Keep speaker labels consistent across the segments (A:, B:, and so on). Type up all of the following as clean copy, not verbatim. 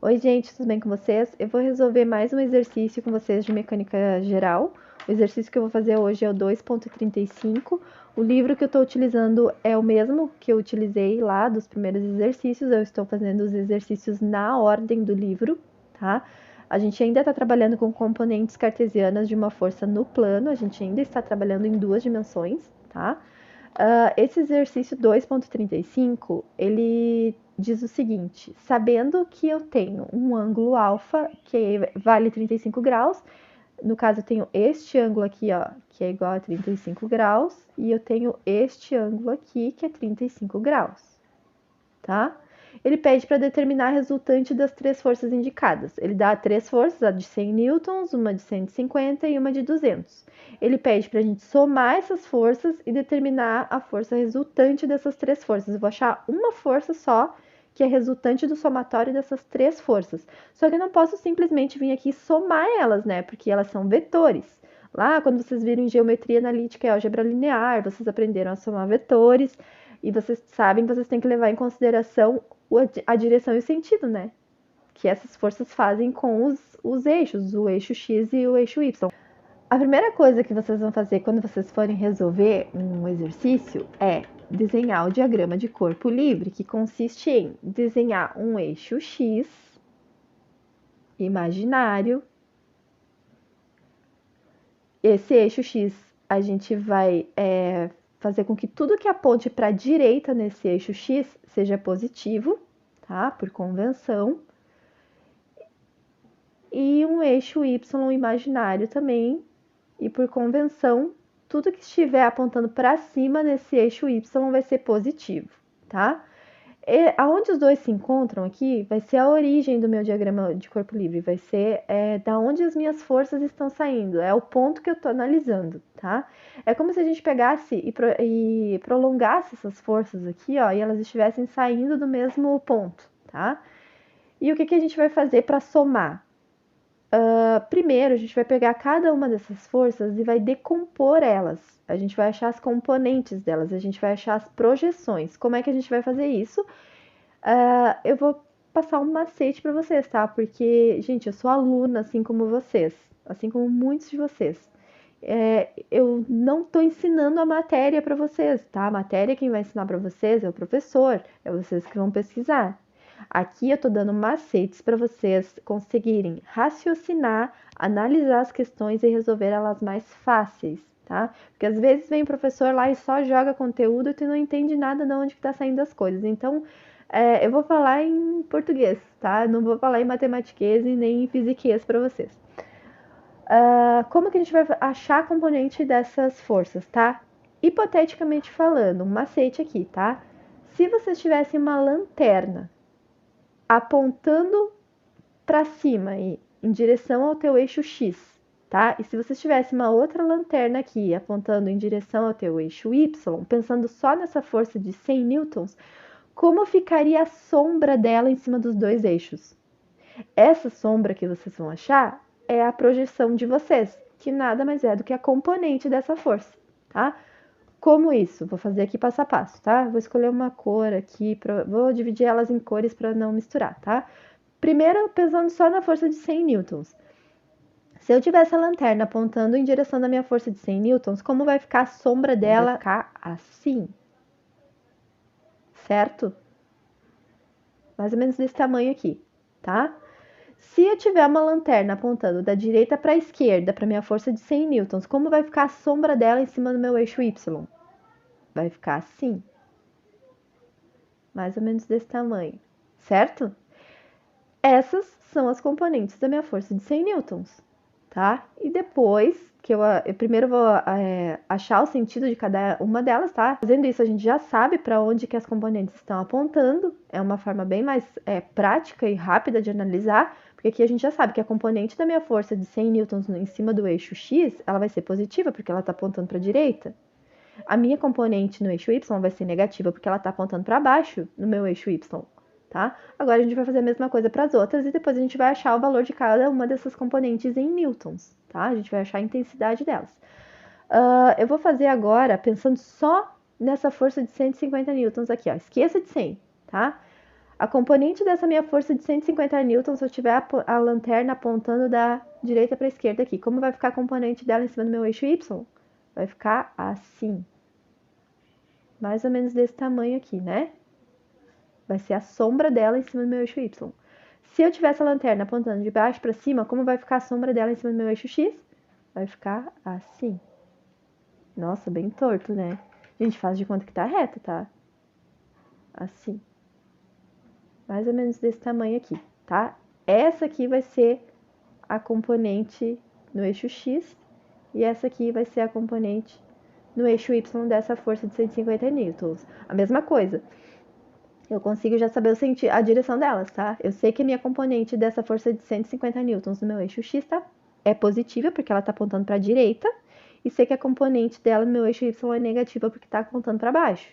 A: Oi, gente, tudo bem com vocês? Eu vou resolver mais um exercício com vocês de mecânica geral. O exercício que eu vou fazer hoje é o 2.35. O livro que eu estou utilizando é o mesmo que eu utilizei lá dos primeiros exercícios. Eu estou fazendo os exercícios na ordem do livro, tá? A gente ainda está trabalhando com componentes cartesianas de uma força no plano, a gente ainda está trabalhando em duas dimensões, tá? Esse exercício 2.35, ele diz o seguinte: sabendo que eu tenho um ângulo alfa que vale 35 graus, no caso eu tenho este ângulo aqui, ó, que é igual a 35 graus, e eu tenho este ângulo aqui, que é 35 graus, tá? Ele pede para determinar a resultante das três forças indicadas. Ele dá três forças, a de 100 newtons, uma de 150 e uma de 200. Ele pede para a gente somar essas forças e determinar a força resultante dessas três forças. Eu vou achar uma força só que é resultante do somatório dessas três forças. Só que eu não posso simplesmente vir aqui somar elas, né? Porque elas são vetores. Lá, quando vocês viram em geometria analítica e álgebra linear, vocês aprenderam a somar vetores e vocês sabem que vocês têm que levar em consideração a direção e o sentido, né? Que essas forças fazem com os eixos, o eixo X e o eixo Y. A primeira coisa que vocês vão fazer quando vocês forem resolver um exercício é desenhar o diagrama de corpo livre, que consiste em desenhar um eixo X imaginário. Esse eixo X a gente vai fazer com que tudo que aponte para a direita nesse eixo X seja positivo, tá? Por convenção. E um eixo Y imaginário também, e por convenção, tudo que estiver apontando para cima nesse eixo Y vai ser positivo, tá? E aonde os dois se encontram aqui vai ser a origem do meu diagrama de corpo livre, vai ser da onde as minhas forças estão saindo, é o ponto que eu estou analisando, tá? É como se a gente pegasse e prolongasse essas forças aqui, ó, e elas estivessem saindo do mesmo ponto, tá? E o que, que a gente vai fazer para somar? Primeiro, a gente vai pegar cada uma dessas forças e vai decompor elas. A gente vai achar as componentes delas, a gente vai achar as projeções. Como é que a gente vai fazer isso? Eu vou passar um macete para vocês, tá? Porque, gente, eu sou aluna, assim como vocês, assim como muitos de vocês. Eu não estou ensinando a matéria para vocês, tá? A matéria quem vai ensinar para vocês é o professor, é vocês que vão pesquisar. Aqui eu estou dando macetes para vocês conseguirem raciocinar, analisar as questões e resolver elas mais fáceis, tá? Porque às vezes vem o professor lá e só joga conteúdo e tu não entende nada de onde que está saindo as coisas. Então, eu vou falar em português, tá? Não vou falar em matematiquês e nem em fisiquês para vocês. Como que a gente vai achar a componente dessas forças, tá? Hipoteticamente falando, um macete aqui, tá? Se vocês tivessem uma lanterna apontando para cima e em direção ao teu eixo X, tá? E se você tivesse uma outra lanterna aqui apontando em direção ao teu eixo Y, pensando só nessa força de 100 newtons, como ficaria a sombra dela em cima dos dois eixos? Essa sombra que vocês vão achar é a projeção de vocês, que nada mais é do que a componente dessa força, tá? Como isso? Vou fazer aqui passo a passo, tá? Vou escolher uma cor aqui, vou dividir elas em cores para não misturar, tá? Primeiro, pensando só na força de 100 newtons. Se eu tivesse a lanterna apontando em direção da minha força de 100 newtons, como vai ficar a sombra dela? Vai ficar assim, certo? Mais ou menos desse tamanho aqui, tá? Se eu tiver uma lanterna apontando da direita para a esquerda, para minha força de 100 newtons, como vai ficar a sombra dela em cima do meu eixo Y? Vai ficar assim, mais ou menos desse tamanho, certo? Essas são as componentes da minha força de 100 newtons, tá? E depois que eu primeiro vou achar o sentido de cada uma delas, tá? Fazendo isso, a gente já sabe para onde que as componentes estão apontando. É uma forma bem mais prática e rápida de analisar, porque aqui a gente já sabe que a componente da minha força de 100 newtons em cima do eixo X, ela vai ser positiva, porque ela está apontando para a direita. A minha componente no eixo Y vai ser negativa, porque ela está apontando para baixo no meu eixo Y. Tá? Agora a gente vai fazer a mesma coisa para as outras e depois a gente vai achar o valor de cada uma dessas componentes em newtons, tá? A gente vai achar a intensidade delas. Eu vou fazer agora pensando só nessa força de 150 newtons aqui, ó. Esqueça de 100, tá? A componente dessa minha força de 150 newtons, se eu tiver a lanterna apontando da direita para a esquerda aqui, como vai ficar a componente dela em cima do meu eixo Y? Vai ficar assim. Mais ou menos desse tamanho aqui, né? Vai ser a sombra dela em cima do meu eixo Y. Se eu tivesse a lanterna apontando de baixo para cima, como vai ficar a sombra dela em cima do meu eixo X? Vai ficar assim. Nossa, bem torto, né? A gente faz de conta que tá reto, tá? Assim. Mais ou menos desse tamanho aqui, tá? Essa aqui vai ser a componente no eixo X e essa aqui vai ser a componente no eixo Y dessa força de 150 newtons. A mesma coisa. Eu consigo já saber a direção delas, tá? Eu sei que a minha componente dessa força de 150 newtons no meu eixo X tá? É positiva, porque ela tá apontando para a direita, e sei que a componente dela no meu eixo Y é negativa, porque tá apontando para baixo.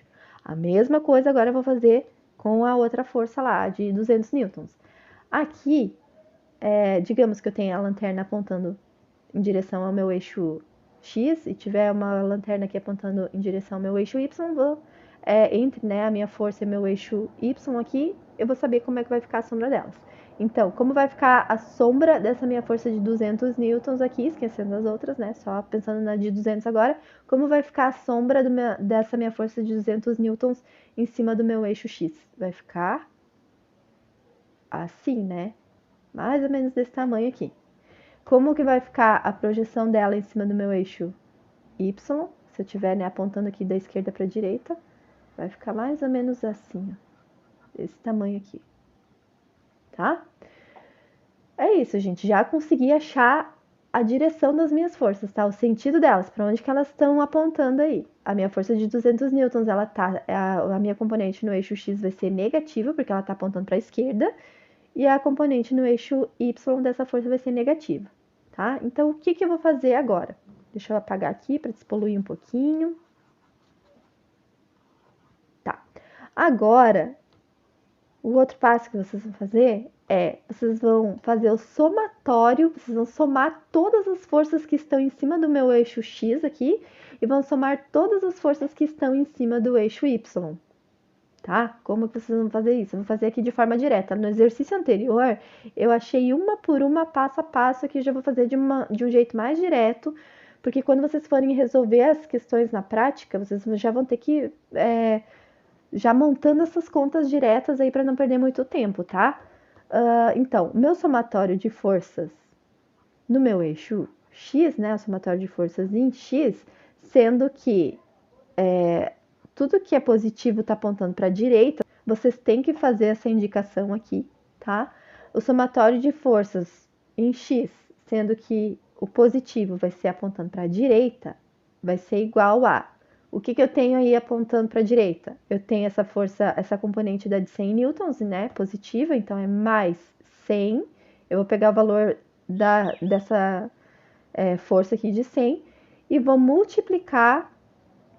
A: A mesma coisa agora eu vou fazer com a outra força lá, de 200 newtons. Aqui, digamos que eu tenha a lanterna apontando em direção ao meu eixo X e tiver uma lanterna aqui apontando em direção ao meu eixo Y, entre, né, a minha força e meu eixo Y aqui, eu vou saber como é que vai ficar a sombra delas. Então, como vai ficar a sombra dessa minha força de 200 newtons aqui, esquecendo as outras, né, só pensando na de 200 agora, como vai ficar a sombra dessa minha força de 200 newtons em cima do meu eixo X? Vai ficar assim, né? Mais ou menos desse tamanho aqui. Como que vai ficar a projeção dela em cima do meu eixo Y? Se eu estiver, né, apontando aqui da esquerda para a direita, vai ficar mais ou menos assim, ó, desse tamanho aqui, tá? É isso, gente. Já consegui achar a direção das minhas forças, tá? O sentido delas, para onde que elas estão apontando aí. A minha força de 200 newtons, ela tá, a minha componente no eixo X vai ser negativa, porque ela tá apontando para a esquerda, e a componente no eixo Y dessa força vai ser negativa, tá? Então, o que que eu vou fazer agora? Deixa eu apagar aqui para despoluir um pouquinho. Tá. Agora, o outro passo que vocês vão fazer vocês vão fazer o somatório, vocês vão somar todas as forças que estão em cima do meu eixo X aqui e vão somar todas as forças que estão em cima do eixo Y, tá? Como que vocês vão fazer isso? Eu vou fazer aqui de forma direta. No exercício anterior, eu achei uma por uma, passo a passo, aqui eu já vou fazer de um jeito mais direto, porque quando vocês forem resolver as questões na prática, vocês já vão ter que já montando essas contas diretas aí para não perder muito tempo, tá? Então, meu somatório de forças no meu eixo X, né? O somatório de forças em X, sendo que tudo que é positivo está apontando para a direita, vocês têm que fazer essa indicação aqui, tá? O somatório de forças em X, sendo que o positivo vai ser apontando para a direita, vai ser igual a o que eu tenho aí apontando para a direita? Eu tenho essa força, essa componente da de 100 newtons, né? Positiva, então é mais 100. Eu vou pegar o valor dessa força aqui de 100 e vou multiplicar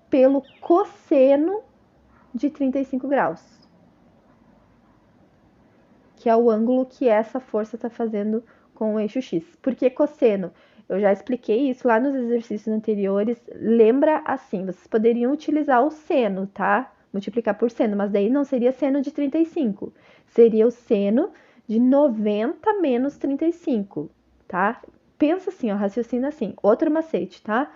A: pelo cosseno de 35 graus, que é o ângulo que essa força está fazendo com o eixo X. Por que cosseno? Eu já expliquei isso lá nos exercícios anteriores. Lembra assim, vocês poderiam utilizar o seno, tá? Multiplicar por seno, mas daí não seria seno de 35. Seria o seno de 90 menos 35, tá? Pensa assim, ó, raciocina assim. Outro macete, tá?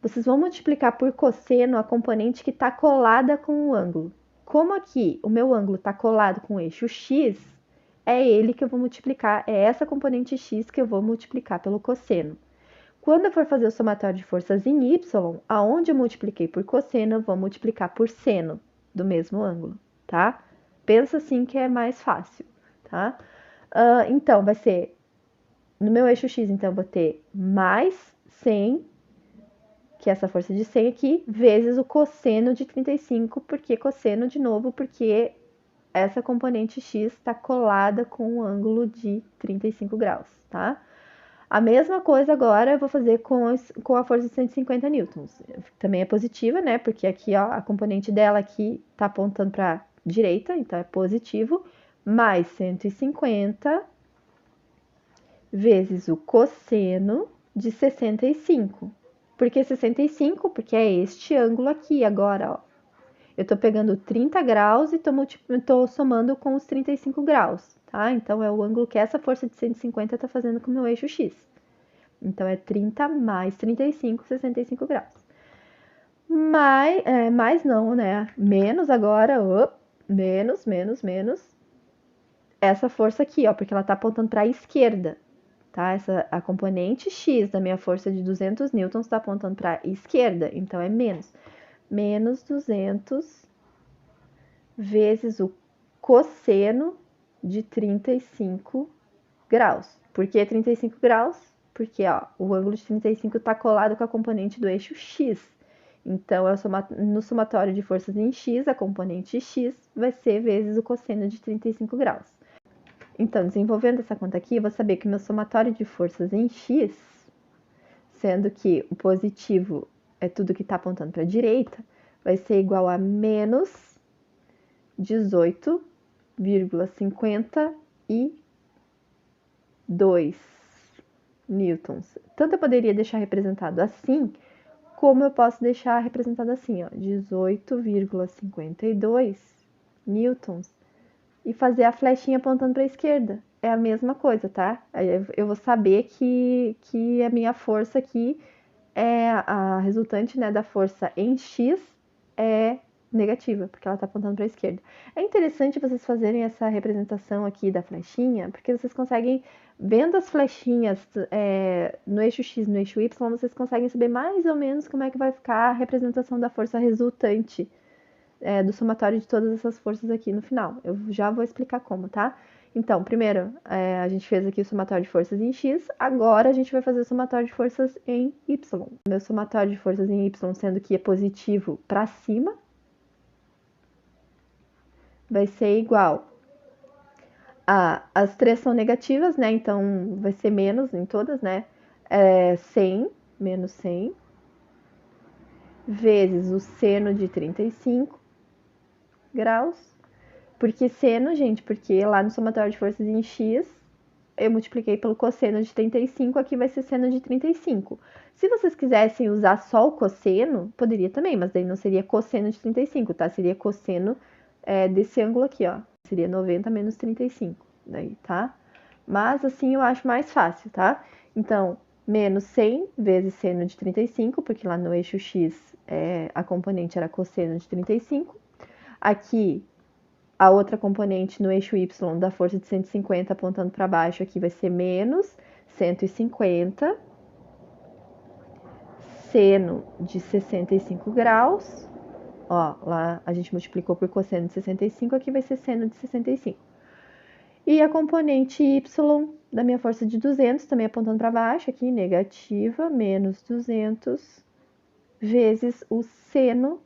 A: Vocês vão multiplicar por cosseno a componente que está colada com o ângulo. Como aqui o meu ângulo está colado com o eixo X, é ele que eu vou multiplicar, é essa componente X que eu vou multiplicar pelo cosseno. Quando eu for fazer o somatório de forças em Y, aonde eu multipliquei por cosseno, eu vou multiplicar por seno do mesmo ângulo, tá? Pensa assim que é mais fácil, tá? Então, vai ser, no meu eixo X, então, eu vou ter mais 100, que é essa força de 100 aqui, vezes o cosseno de 35, porque cosseno, de novo, porque essa componente X está colada com um ângulo de 35 graus, tá? A mesma coisa agora eu vou fazer com a força de 150 newtons. Também é positiva, né? Porque aqui, ó, a componente dela aqui tá apontando para direita, então é positivo, mais 150 vezes o cosseno de 65. Por que 65? Porque é este ângulo aqui agora, ó. Eu tô pegando 30 graus e tô somando com os 35 graus, tá? Então, é o ângulo que essa força de 150 tá fazendo com o meu eixo X. Então, é 30 mais 35, 65 graus. Mais não, né? Menos agora, menos, essa força aqui, ó, porque ela tá apontando para a esquerda, tá? A componente X da minha força de 200 newtons está apontando para a esquerda, então é menos 200 vezes o cosseno de 35 graus. Por que 35 graus? Porque ó, o ângulo de 35 está colado com a componente do eixo X. Então, no somatório de forças em X, a componente X vai ser vezes o cosseno de 35 graus. Então, desenvolvendo essa conta aqui, eu vou saber que o meu somatório de forças em X, sendo que o positivo é tudo que está apontando para a direita, vai ser igual a menos 18,52 newtons. Tanto eu poderia deixar representado assim, como eu posso deixar representado assim, ó, 18,52 newtons e fazer a flechinha apontando para a esquerda. É a mesma coisa, tá? Eu vou saber que a minha força aqui é a resultante, né, da força em X é negativa, porque ela está apontando para a esquerda. É interessante vocês fazerem essa representação aqui da flechinha, porque vocês conseguem, vendo as flechinhas no eixo X, no eixo Y, vocês conseguem saber mais ou menos como é que vai ficar a representação da força resultante do somatório de todas essas forças aqui no final. Eu já vou explicar como, tá? Então, primeiro, a gente fez aqui o somatório de forças em X, agora a gente vai fazer o somatório de forças em Y. Meu somatório de forças em Y, sendo que é positivo para cima, vai ser igual as três são negativas, né? Então, vai ser menos em todas, né? 100, menos 100, vezes o seno de 35 graus. Por que seno, gente? Porque lá no somatório de forças em X, eu multipliquei pelo cosseno de 35, aqui vai ser seno de 35. Se vocês quisessem usar só o cosseno, poderia também, mas daí não seria cosseno de 35, tá? Seria cosseno desse ângulo aqui, ó. Seria 90 menos 35, daí, tá? Mas assim eu acho mais fácil, tá? Então, menos 100 vezes seno de 35, porque lá no eixo X a componente era cosseno de 35. Aqui, a outra componente no eixo Y da força de 150 apontando para baixo aqui vai ser menos 150 seno de 65 graus. Ó, lá a gente multiplicou por cosseno de 65, aqui vai ser seno de 65. E a componente Y da minha força de 200, também apontando para baixo, aqui negativa, menos 200 vezes o seno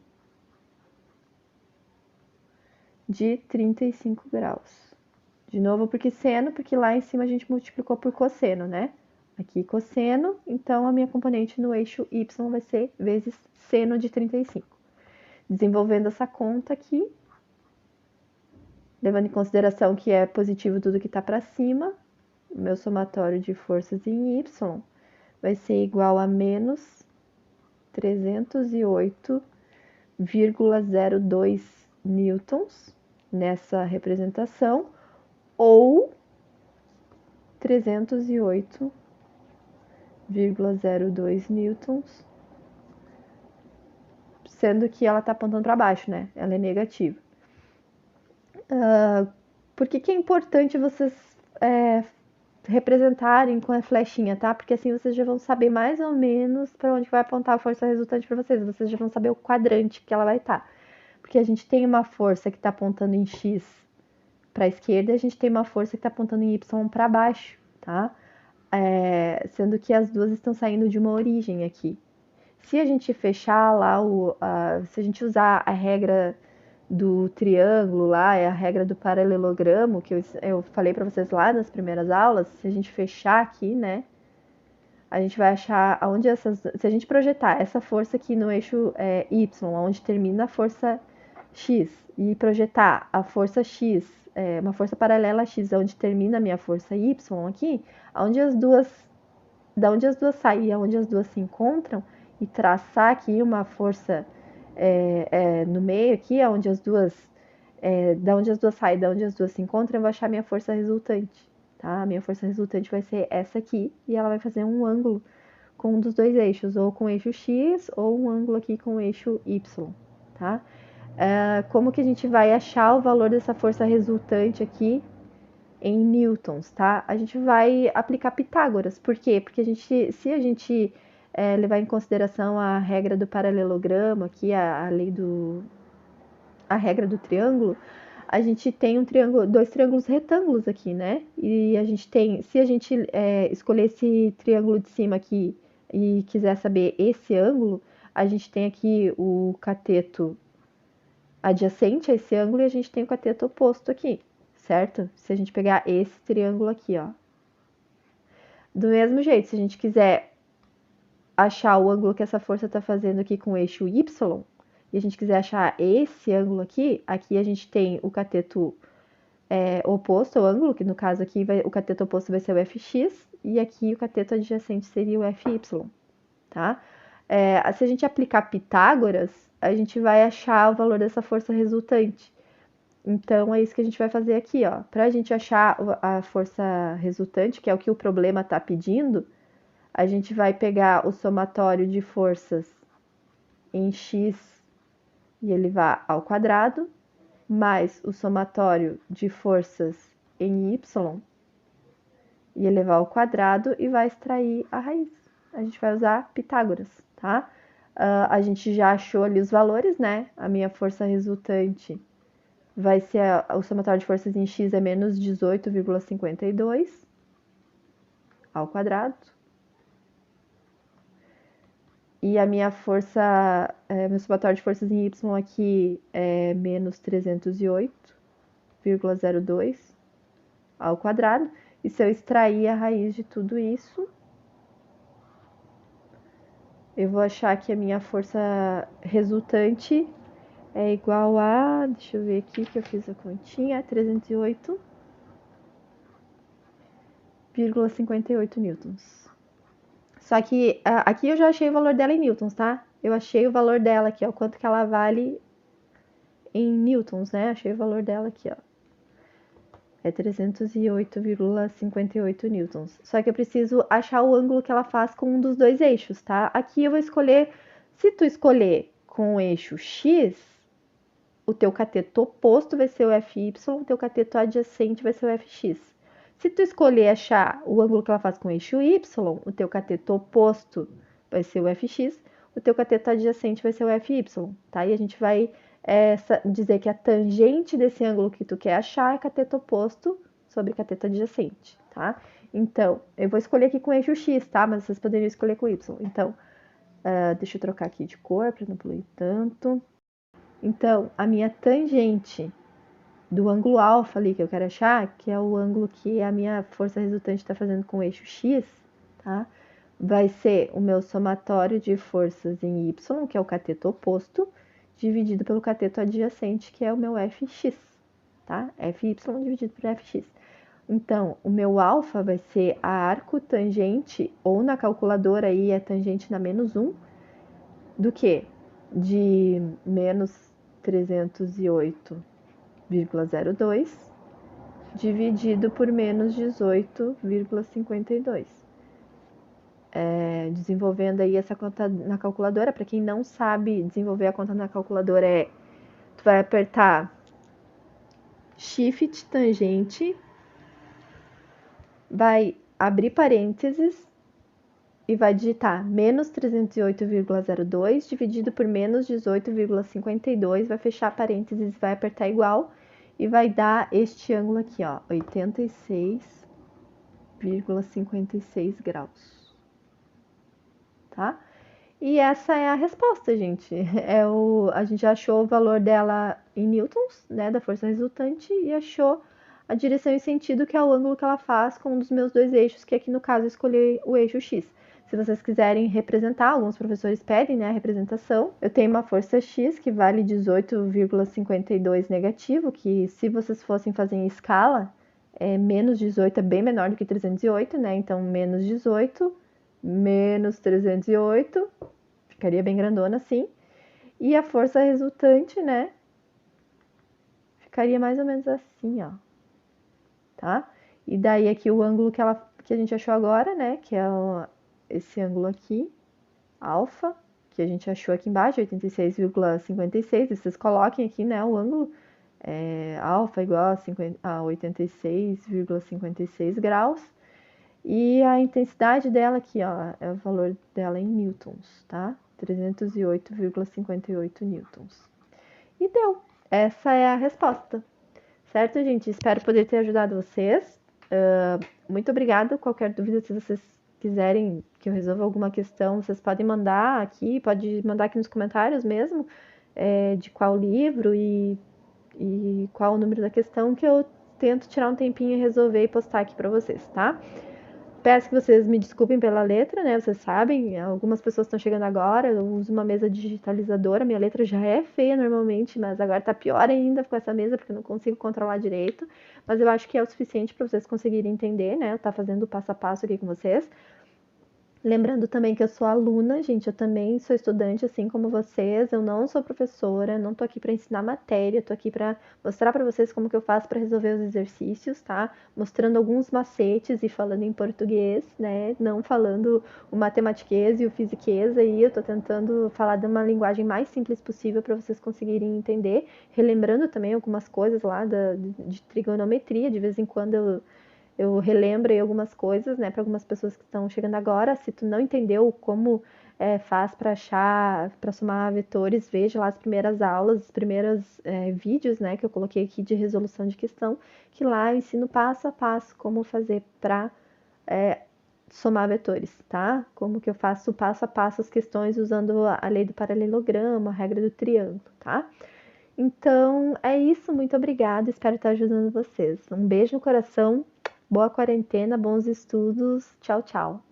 A: de 35 graus. De novo, porque seno, porque lá em cima a gente multiplicou por cosseno, né? Aqui cosseno, então a minha componente no eixo Y vai ser vezes seno de 35. Desenvolvendo essa conta aqui, levando em consideração que é positivo tudo que está para cima, o meu somatório de forças em Y vai ser igual a menos 308,02 newtons nessa representação, ou 308,02 newtons, sendo que ela está apontando para baixo, né? Ela é negativa. Por que é importante vocês representarem com a flechinha, tá? Porque assim vocês já vão saber mais ou menos para onde vai apontar a força resultante para vocês. Vocês já vão saber o quadrante que ela vai estar. Porque a gente tem uma força que está apontando em X para a esquerda e a gente tem uma força que está apontando em Y para baixo, tá? Sendo que as duas estão saindo de uma origem aqui. Se a gente fechar lá, se a gente usar a regra do triângulo lá, é a regra do paralelogramo, que eu falei para vocês lá nas primeiras aulas, se a gente fechar aqui, né, a gente vai achar onde se a gente projetar essa força aqui no eixo Y, onde termina a força X, e projetar a força X, uma força paralela a X, onde termina a minha força Y aqui, da onde as duas saem e onde as duas se encontram, e traçar aqui uma força no meio aqui, onde as duas, da onde as duas saem, da onde as duas se encontram, eu vou achar minha força resultante, tá? A minha força resultante vai ser essa aqui, e ela vai fazer um ângulo com um dos dois eixos, ou com o eixo X, ou um ângulo aqui com o eixo Y, tá? Como que a gente vai achar o valor dessa força resultante aqui em newtons, tá? A gente vai aplicar Pitágoras. Por quê? Porque se a gente levar em consideração a regra do paralelogramo, aqui a regra do triângulo, a gente tem dois triângulos retângulos aqui, né? E a gente tem, se a gente escolher esse triângulo de cima aqui e quiser saber esse ângulo, a gente tem aqui o cateto adjacente a esse ângulo e a gente tem o cateto oposto aqui, certo? Se a gente pegar esse triângulo aqui, ó. Do mesmo jeito, se a gente quiser achar o ângulo que essa força está fazendo aqui com o eixo Y, e a gente quiser achar esse ângulo aqui, aqui a gente tem o cateto oposto ao ângulo, que no caso aqui o cateto oposto vai ser o FX, e aqui o cateto adjacente seria o FY, tá? Se a gente aplicar Pitágoras, a gente vai achar o valor dessa força resultante. Então, é isso que a gente vai fazer aqui, ó. Para a gente achar a força resultante, que é o que o problema está pedindo, a gente vai pegar o somatório de forças em x e elevar ao quadrado, mais o somatório de forças em y e elevar ao quadrado e vai extrair a raiz. A gente vai usar Pitágoras, tá? A gente já achou ali os valores, né? A minha força resultante vai ser o somatório de forças em x é menos 18,52 ao quadrado. E a minha força, meu somatório de forças em y aqui é menos 308,02 ao quadrado. E se eu extrair a raiz de tudo isso, eu vou achar que a minha força resultante é igual a, deixa eu ver aqui que eu fiz a continha, 308,58 newtons. Só que aqui eu já achei o valor dela em newtons, tá? Eu achei o valor dela aqui, ó, quanto que ela vale em newtons, né? Achei o valor dela aqui, ó. É 308,58 newtons. Só que eu preciso achar o ângulo que ela faz com um dos dois eixos, tá? Aqui eu vou escolher, se tu escolher com o eixo X, o teu cateto oposto vai ser o FY, o teu cateto adjacente vai ser o FX. Se tu escolher achar o ângulo que ela faz com o eixo Y, o teu cateto oposto vai ser o FX, o teu cateto adjacente vai ser o FY, tá? E a gente vai dizer que a tangente desse ângulo que tu quer achar é cateto oposto sobre cateto adjacente, tá? Então, eu vou escolher aqui com o eixo X, tá? Mas vocês poderiam escolher com Y. Então, deixa eu trocar aqui de cor para não poluir tanto. Então, a minha tangente do ângulo alfa ali que eu quero achar, que é o ângulo que a minha força resultante está fazendo com o eixo X, tá? Vai ser o meu somatório de forças em Y, que é o cateto oposto, dividido pelo cateto adjacente, que é o meu FX, tá? FY dividido por FX. Então, o meu alfa vai ser a arco tangente, ou na calculadora aí é tangente na menos 1, do que? De menos 308,02 dividido por menos 18,52. Desenvolvendo aí essa conta na calculadora, para quem não sabe desenvolver a conta na calculadora, tu vai apertar Shift tangente, vai abrir parênteses e vai digitar menos 308,02 dividido por menos 18,52, vai fechar parênteses, vai apertar igual e vai dar este ângulo aqui, ó, 86,56 graus, tá? E essa é a resposta, gente. A gente achou o valor dela em newtons, né, da força resultante, e achou a direção e sentido, que é o ângulo que ela faz com um dos meus dois eixos, que aqui no caso eu escolhi o eixo X. Se vocês quiserem representar, alguns professores pedem, né, a representação. Eu tenho uma força X que vale 18,52 negativo, que se vocês fossem fazer em escala, menos 18 é bem menor do que 308, né? Então, menos 18, menos 308, ficaria bem grandona assim. E a força resultante, né, ficaria mais ou menos assim, ó, tá? E daí aqui o ângulo que a gente achou agora, né, que é esse ângulo aqui, alfa, que a gente achou aqui embaixo, 86,56. Vocês coloquem aqui, né, o ângulo alfa igual a 86,56 graus. E a intensidade dela aqui, ó, é o valor dela em newtons, tá? 308,58 newtons. E deu. Essa é a resposta. Certo, gente? Espero poder ter ajudado vocês. Muito obrigada. Qualquer dúvida, se vocês quiserem que eu resolva alguma questão, vocês podem mandar aqui, pode mandar aqui nos comentários mesmo, de qual livro e qual o número da questão, que eu tento tirar um tempinho e resolver e postar aqui para vocês, tá? Peço que vocês me desculpem pela letra, né? Vocês sabem, algumas pessoas estão chegando agora, eu uso uma mesa digitalizadora, minha letra já é feia normalmente, mas agora tá pior ainda com essa mesa, porque eu não consigo controlar direito. Mas eu acho que é o suficiente para vocês conseguirem entender, né? Eu tá fazendo o passo a passo aqui com vocês. Lembrando também que eu sou aluna, gente, eu também sou estudante, assim como vocês. Eu não sou professora, não tô aqui para ensinar matéria, tô aqui para mostrar para vocês como que eu faço para resolver os exercícios, tá? Mostrando alguns macetes e falando em português, né? Não falando o matematiquês e o fisiquês aí. Eu tô tentando falar de uma linguagem mais simples possível para vocês conseguirem entender, relembrando também algumas coisas lá de trigonometria. De vez em quando eu relembro aí algumas coisas, né, para algumas pessoas que estão chegando agora. Se tu não entendeu como faz para achar, para somar vetores, veja lá as primeiras aulas, os primeiros vídeos, né, que eu coloquei aqui de resolução de questão, que lá eu ensino passo a passo como fazer para somar vetores, tá? Como que eu faço passo a passo as questões usando a lei do paralelogramo, a regra do triângulo, tá? Então é isso, muito obrigada, espero estar ajudando vocês. Um beijo no coração, boa quarentena, bons estudos, tchau, tchau.